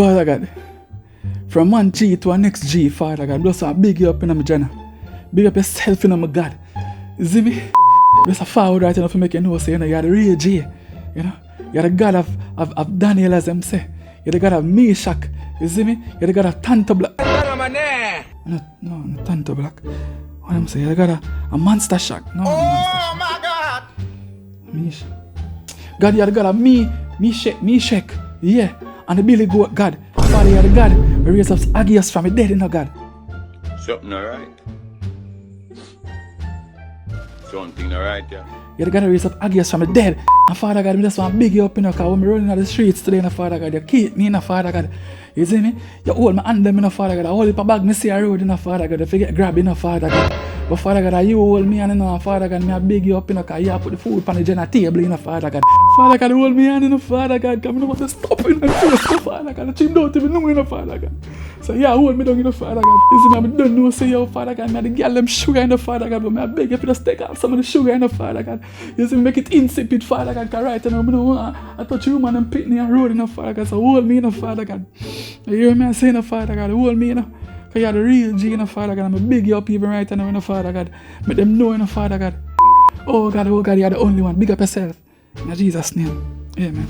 Father God, from one G to a next G, Father God, bless and big you up in my Genna. Big up yourself in my God. You see me? Just a forward right enough to make you know, say, you know, you're the real G. You know? You're the God of Daniel, as them say. You're the God of Meshach. You see me? You're the God of Tanto-Black. No, Tanto-Black. What I'm saying? You're the God of a Monster Shock. No, Oh my God! Meshach. God, you're the God of Meshach. Yeah. And the Billy Goat God. Father, you're the God who raised up Agios from the dead, you know, God. Something alright. Something alright, yeah. You're the God who raised up Agios from the dead. And Father God, I just want to big you up, you know, because when I'm rolling on the streets today, you know, Father God, you keep me, you know, Father God. You see me? You hold my hand them, you know, Father God. I hold it a bag, me see a road, you know, Father God. If you get grabbed, you know, Father God. But Father God, you hold me and you know, Father God, me I big you up, you know, because you put the food on the Genna table, you know, Father God. Father God, hold me and you know, Father God, because I don't want to stop you, you know, Father God. I chim don't even know, you know, Father God. So yeah, hold me down, you know, Father God. You see me, I don't know, say, yo, Father God, me I the girl them sugar, you know, Father God, but me I beg you to just take off some of the sugar, you know, Father God. You see me, make it insipid, Father God, because right now, you know, I touch you, man, and pitney and road, you know, Father God. So hold me, you know, Father God. You hear me, I say, you know, Father God, hold me, you know. Because you're the real G, you know, Father God. I'm a big you up even right now, you know, Father God. Make them know, you know, Father God. Oh God, you're the only one. Big up yourself. In Jesus' name. Amen.